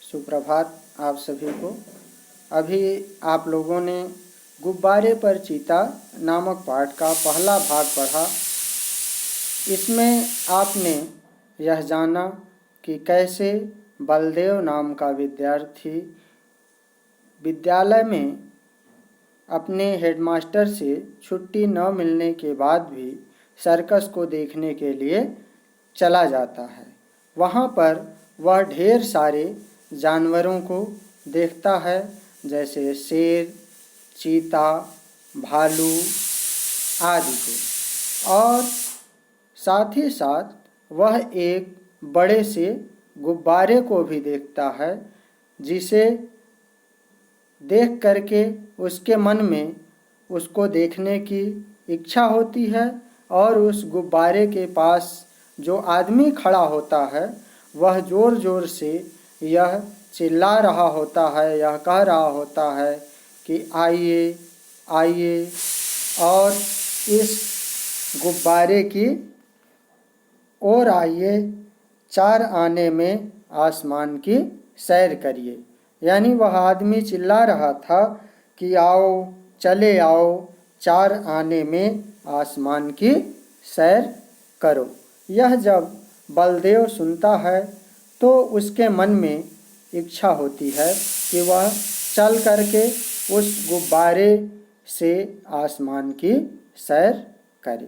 सुप्रभात आप सभी को। अभी आप लोगों ने गुब्बारे पर चीता नामक पाठ का पहला भाग पढ़ा। इसमें आपने यह जाना कि कैसे बलदेव नाम का विद्यार्थी विद्यालय में अपने हेडमास्टर से छुट्टी न मिलने के बाद भी सर्कस को देखने के लिए चला जाता है। वहाँ पर वह ढेर सारे जानवरों को देखता है, जैसे शेर, चीता, भालू आदि को, और साथ ही साथ वह एक बड़े से गुब्बारे को भी देखता है, जिसे देख करके उसके मन में उसको देखने की इच्छा होती है और उस गुब्बारे के पास जो आदमी खड़ा होता है वह ज़ोर ज़ोर से यह चिल्ला रहा होता है, यह कह रहा होता है कि आइए आइए और इस गुब्बारे की ओर आइए, 4 आने में आसमान की सैर करिए। यानी वह आदमी चिल्ला रहा था कि आओ, चले आओ, 4 आने में आसमान की सैर करो। यह जब बलदेव सुनता है तो उसके मन में इच्छा होती है कि वह चल करके उस गुब्बारे से आसमान की सैर करे।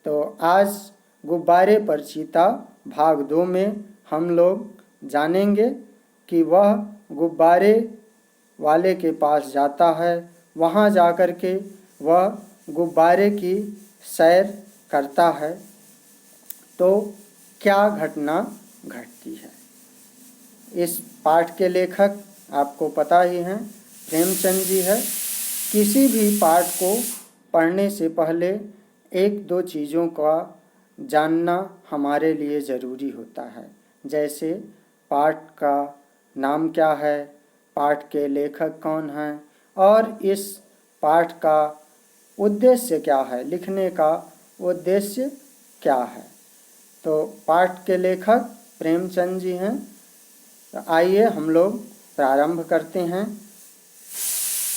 तो आज गुब्बारे पर चीता भाग 2 में हम लोग जानेंगे कि वह गुब्बारे वाले के पास जाता है, वहाँ जाकर के वह गुब्बारे की सैर करता है तो क्या घटना घटती है। इस पाठ के लेखक आपको पता ही हैं, प्रेमचंद जी है। किसी भी पाठ को पढ़ने से पहले 1-2 चीज़ों का जानना हमारे लिए ज़रूरी होता है, जैसे पाठ का नाम क्या है, पाठ के लेखक कौन हैं और इस पाठ का उद्देश्य क्या है, लिखने का उद्देश्य क्या है। तो पाठ के लेखक प्रेमचंद जी हैं। तो आइए हम लोग प्रारंभ करते हैं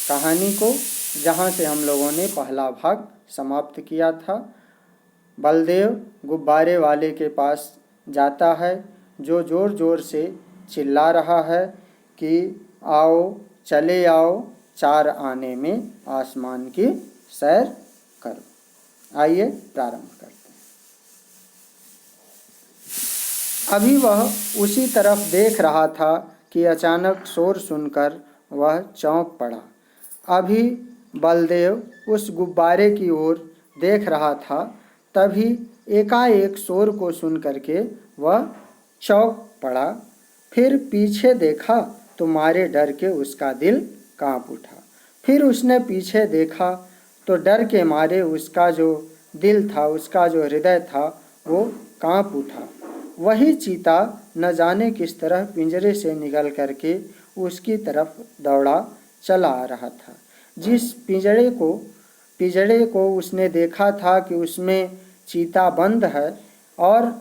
कहानी को, जहाँ से हम लोगों ने पहला भाग समाप्त किया था। बलदेव गुब्बारे वाले के पास जाता है, जो ज़ोर ज़ोर से चिल्ला रहा है कि आओ, चले आओ, 4 आने में आसमान की सैर करो। आइए प्रारंभ करते हैं। अभी वह उसी तरफ देख रहा था कि अचानक शोर सुनकर वह चौंक पड़ा। अभी बलदेव उस गुब्बारे की ओर देख रहा था, तभी एकाएक शोर को सुन करके वह चौंक पड़ा। फिर पीछे देखा तो मारे डर के उसका दिल कांप उठा। फिर उसने पीछे देखा तो डर के मारे उसका जो दिल था, उसका जो हृदय था, वो कांप उठा। वही चीता न जाने किस तरह पिंजरे से निकल करके उसकी तरफ दौड़ा चला आ रहा था। जिस पिंजरे को उसने देखा था कि उसमें चीता बंद है, और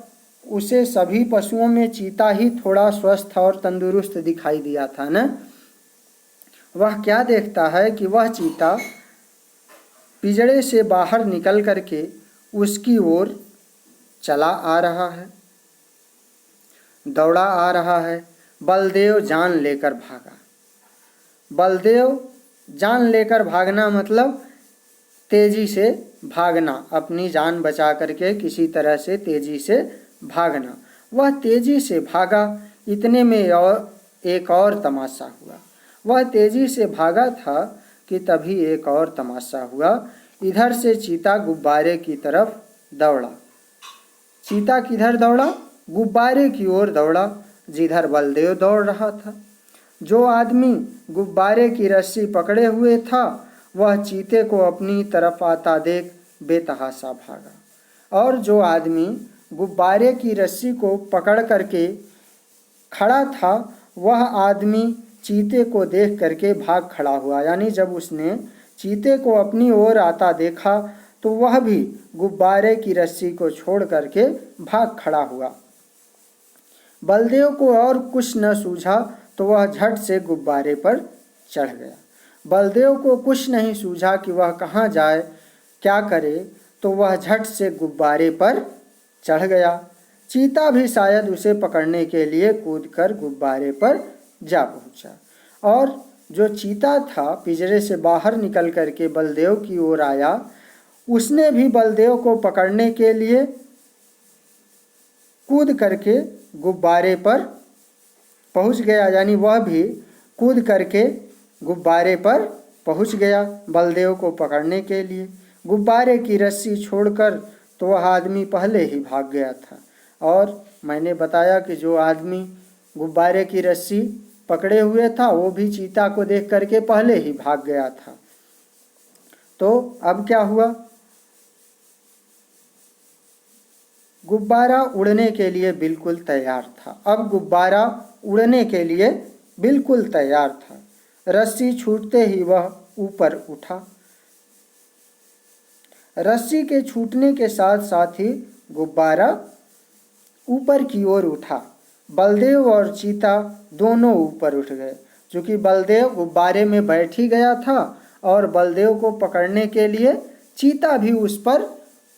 उसे सभी पशुओं में चीता ही थोड़ा स्वस्थ और तंदुरुस्त दिखाई दिया था न। वह क्या देखता है कि वह चीता पिंजरे से बाहर निकल करके उसकी ओर चला आ रहा है, दौड़ा आ रहा है। बलदेव जान लेकर भागा। बलदेव जान लेकर भागना मतलब तेजी से भागना, अपनी जान बचा करके किसी तरह से तेजी से भागना। वह तेजी से भागा। इतने में और एक और तमाशा हुआ। वह तेजी से भागा था कि तभी एक और तमाशा हुआ। इधर से चीता गुब्बारे की तरफ दौड़ा। चीता किधर दौड़ा? गुब्बारे की ओर दौड़ा, जिधर बलदेव दौड़ रहा था। जो आदमी गुब्बारे की रस्सी पकड़े हुए था, वह चीते को अपनी तरफ आता देख बेतहाशा भागा, और जो आदमी गुब्बारे की रस्सी को पकड़ करके खड़ा था, वह आदमी चीते को देख करके भाग खड़ा हुआ। यानी जब उसने चीते को अपनी ओर आता देखा तो वह भी गुब्बारे की रस्सी को छोड़ करके भाग खड़ा हुआ। बलदेव को और कुछ न सूझा तो वह झट से गुब्बारे पर चढ़ गया। बलदेव को कुछ नहीं सूझा कि वह कहाँ जाए, क्या करे, तो वह झट से गुब्बारे पर चढ़ गया। चीता भी शायद उसे पकड़ने के लिए कूदकर गुब्बारे पर जा पहुंचा, और जो चीता था पिंजरे से बाहर निकल करके बलदेव की ओर आया। उसने भी बलदेव को पकड़ने के लिए कूद करके गुब्बारे पर पहुंच गया, यानी वह भी कूद करके गुब्बारे पर पहुंच गया बलदेव को पकड़ने के लिए। गुब्बारे की रस्सी छोड़कर तो वह आदमी पहले ही भाग गया था, और मैंने बताया कि जो आदमी गुब्बारे की रस्सी पकड़े हुए था वो भी चीता को देख करके पहले ही भाग गया था। तो अब क्या हुआ, गुब्बारा उड़ने के लिए बिल्कुल तैयार था। अब गुब्बारा उड़ने के लिए बिल्कुल तैयार था। रस्सी छूटते ही वह ऊपर उठा। रस्सी के छूटने के साथ साथ ही गुब्बारा ऊपर की ओर उठा। बलदेव और चीता दोनों ऊपर उठ गए, क्योंकि बलदेव गुब्बारे में बैठ ही गया था और बलदेव को पकड़ने के लिए चीता भी उस पर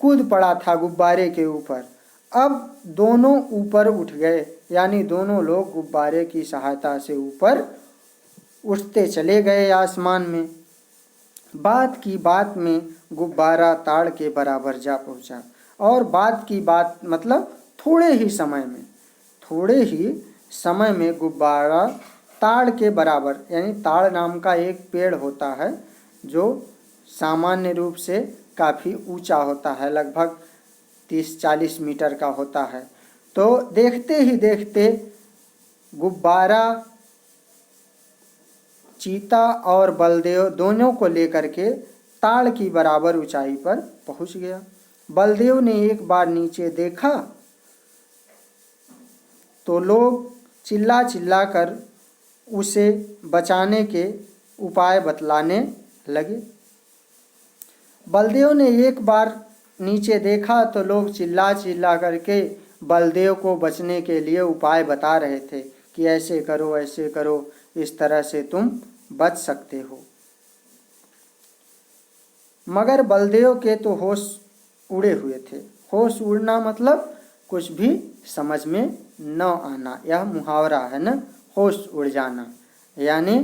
कूद पड़ा था गुब्बारे के ऊपर। अब दोनों ऊपर उठ गए, यानी दोनों लोग गुब्बारे की सहायता से ऊपर उठते चले गए आसमान में। बात की बात में गुब्बारा ताड़ के बराबर जा पहुंचा, और बात की बात मतलब थोड़े ही समय में गुब्बारा ताड़ के बराबर, यानी ताड़ नाम का एक पेड़ होता है जो सामान्य रूप से काफ़ी ऊंचा होता है, लगभग 30-40 मीटर का होता है। तो देखते ही देखते गुब्बारा चीता और बलदेव दोनों को लेकर के ताड़ की बराबर ऊंचाई पर पहुंच गया। बलदेव ने एक बार नीचे देखा तो लोग चिल्ला चिल्ला कर उसे बचाने के उपाय बतलाने लगे। बलदेव ने एक बार नीचे देखा तो लोग चिल्ला चिल्ला करके बलदेव को बचने के लिए उपाय बता रहे थे कि ऐसे करो, ऐसे करो, इस तरह से तुम बच सकते हो। मगर बलदेव के तो होश उड़े हुए थे। होश उड़ना मतलब कुछ भी समझ में न आना, यह मुहावरा है ना, होश उड़ जाना, यानी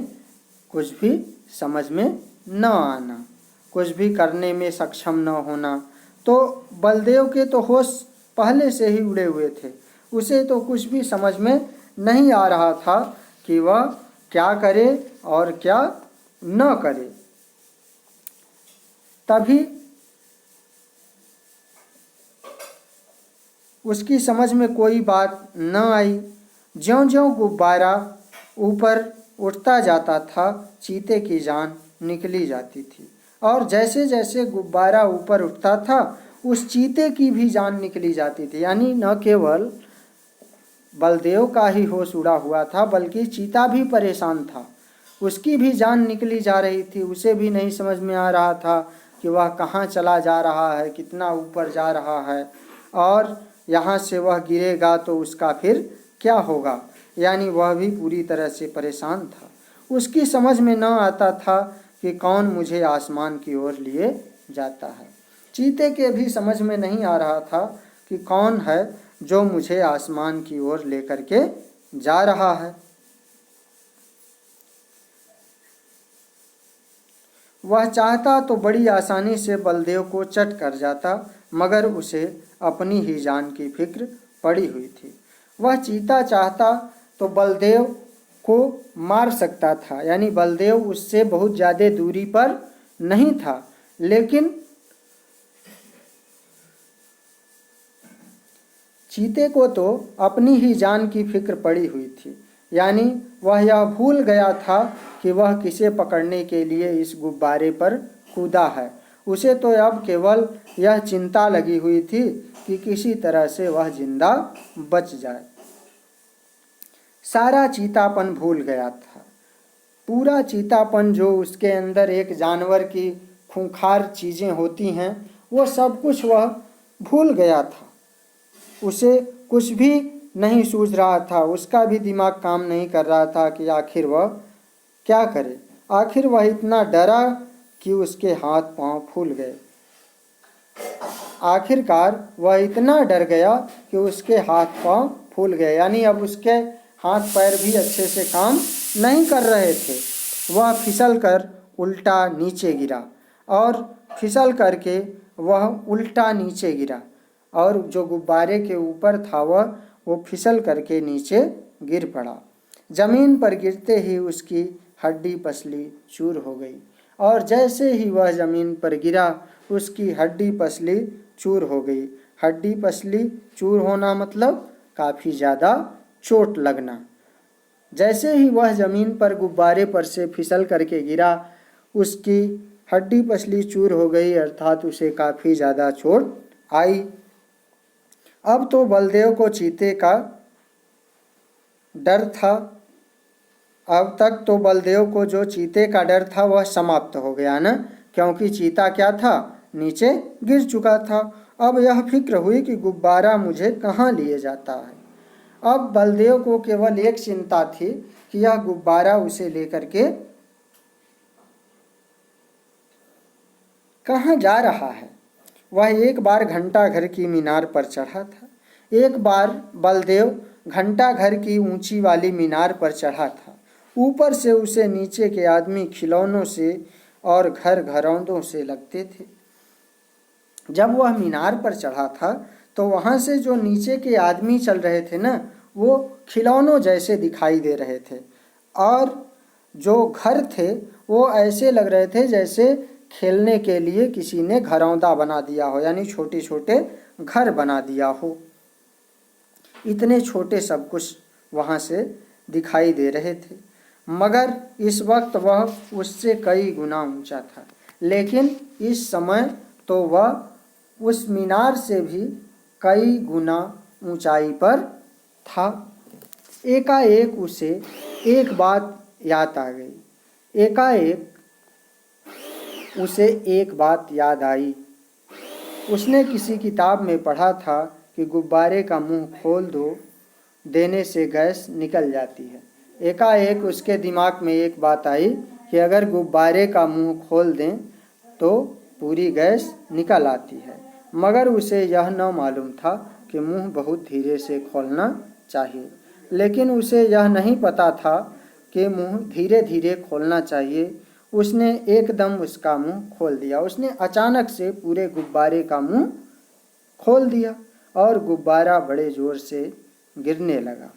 कुछ भी समझ में न आना, कुछ भी करने में सक्षम न होना। तो बलदेव के तो होश पहले से ही उड़े हुए थे, उसे तो कुछ भी समझ में नहीं आ रहा था कि वह क्या करे और क्या न करे। तभी उसकी समझ में कोई बात न आई। ज्यों-ज्यों गुब्बारा ऊपर उठता जाता था चीते की जान निकली जाती थी, और जैसे जैसे गुब्बारा ऊपर उठता था उस चीते की भी जान निकली जाती थी। यानी न केवल बलदेव का ही होश उड़ा हुआ था बल्कि चीता भी परेशान था, उसकी भी जान निकली जा रही थी। उसे भी नहीं समझ में आ रहा था कि वह कहाँ चला जा रहा है, कितना ऊपर जा रहा है, और यहाँ से वह गिरेगा तो उसका फिर क्या होगा। यानी वह भी पूरी तरह से परेशान था। उसकी समझ में न आता था कि कौन मुझे आसमान की ओर लिए जाता है। चीते के भी समझ में नहीं आ रहा था कि कौन है जो मुझे आसमान की ओर लेकर के जा रहा है। वह चाहता तो बड़ी आसानी से बलदेव को चट कर जाता, मगर उसे अपनी ही जान की फिक्र पड़ी हुई थी। वह चीता चाहता तो बलदेव को मार सकता था, यानी बलदेव उससे बहुत ज़्यादा दूरी पर नहीं था, लेकिन चीते को तो अपनी ही जान की फिक्र पड़ी हुई थी। यानी वह यह भूल गया था कि वह किसे पकड़ने के लिए इस गुब्बारे पर कूदा है। उसे तो अब केवल यह चिंता लगी हुई थी कि किसी तरह से वह जिंदा बच जाए। सारा चीतापन भूल गया था। पूरा चीतापन जो उसके अंदर एक जानवर की खूंखार चीज़ें होती हैं वो सब कुछ वह भूल गया था। उसे कुछ भी नहीं सूझ रहा था, उसका भी दिमाग काम नहीं कर रहा था कि आखिर वह क्या करे। आखिर वह इतना डरा कि उसके हाथ पांव फूल गए। आखिरकार वह इतना डर गया कि उसके हाथ पांव फूल गए, यानी अब उसके हाथ पैर भी अच्छे से काम नहीं कर रहे थे। वह फिसल कर उल्टा नीचे गिरा और फिसल करके वह उल्टा नीचे गिरा और जो गुब्बारे के ऊपर था वो फिसल करके नीचे गिर पड़ा। जमीन पर गिरते ही उसकी हड्डी पसली चूर हो गई और जैसे ही वह जमीन पर गिरा उसकी हड्डी पसली चूर हो गई। हड्डी पसली चूर होना मतलब काफ़ी ज़्यादा चोट लगना। जैसे ही वह जमीन पर गुब्बारे पर से फिसल करके गिरा उसकी हड्डी पसली चूर हो गई, अर्थात उसे काफ़ी ज़्यादा चोट आई। अब तो बलदेव को चीते का डर था। अब तक तो बलदेव को जो चीते का डर था वह समाप्त हो गया ना, क्योंकि चीता क्या था, नीचे गिर चुका था। अब यह फिक्र हुई कि गुब्बारा मुझे कहाँ लिए जाता है। अब बलदेव को केवल एक चिंता थी कि यह गुब्बारा उसे लेकर के कहाँ जा रहा है। वह एक बार घंटा घर की मीनार पर चढ़ा था। एक बार बलदेव घंटा घर की ऊंची वाली मीनार पर चढ़ा था। ऊपर से उसे नीचे के आदमी खिलौनों से और घर घरौंदों से लगते थे। जब वह मीनार पर चढ़ा था तो वहाँ से जो नीचे के आदमी चल रहे थे ना, वो खिलौनों जैसे दिखाई दे रहे थे और जो घर थे वो ऐसे लग रहे थे जैसे खेलने के लिए किसी ने घरौंदा बना दिया हो, यानी छोटे छोटे घर बना दिया हो। इतने छोटे सब कुछ वहाँ से दिखाई दे रहे थे, मगर इस वक्त वह उससे कई गुना ऊंचा था। लेकिन इस समय तो वह उस मीनार से भी कई गुना ऊंचाई पर था। एकाएक उसे एक बात याद आ गई। एकाएक उसे एक बात याद आई। उसने किसी किताब में पढ़ा था कि गुब्बारे का मुंह खोल देने से गैस निकल जाती है। एकाएक उसके दिमाग में एक बात आई कि अगर गुब्बारे का मुंह खोल दें तो पूरी गैस निकल आती है, मगर उसे यह न मालूम था कि मुंह बहुत धीरे से खोलना चाहिए। लेकिन उसे यह नहीं पता था कि मुंह धीरे धीरे खोलना चाहिए। उसने एकदम उसका मुंह खोल दिया। उसने अचानक से पूरे गुब्बारे का मुंह खोल दिया और गुब्बारा बड़े ज़ोर से गिरने लगा।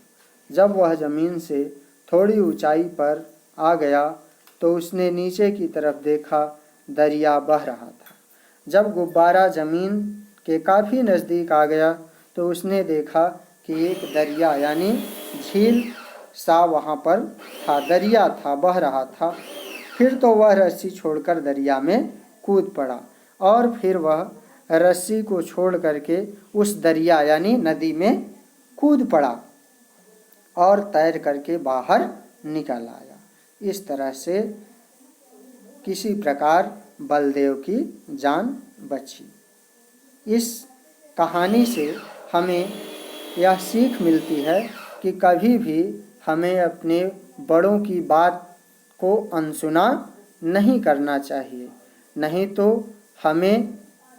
जब वह ज़मीन से थोड़ी ऊंचाई पर आ गया तो उसने नीचे की तरफ देखा, दरिया बह रहा था। जब गुब्बारा ज़मीन के काफ़ी नज़दीक आ गया तो उसने देखा कि एक दरिया यानी झील सा वहाँ पर था, दरिया था, बह रहा था। फिर तो वह रस्सी छोड़कर दरिया में कूद पड़ा और फिर वह रस्सी को छोड़ करके उस दरिया यानी नदी में कूद पड़ा और तैर करके बाहर निकल आया। इस तरह से किसी प्रकार बलदेव की जान बची। इस कहानी से हमें यह सीख मिलती है कि कभी भी हमें अपने बड़ों की बात को अनसुना नहीं करना चाहिए, नहीं तो हमें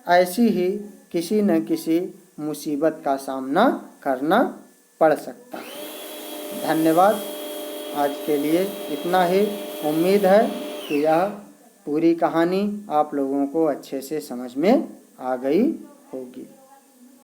ऐसी ही किसी न किसी मुसीबत का सामना करना पड़ सकता है। धन्यवाद। आज के लिए इतना ही। उम्मीद है कि यह पूरी कहानी आप लोगों को अच्छे से समझ में आ गई होगी।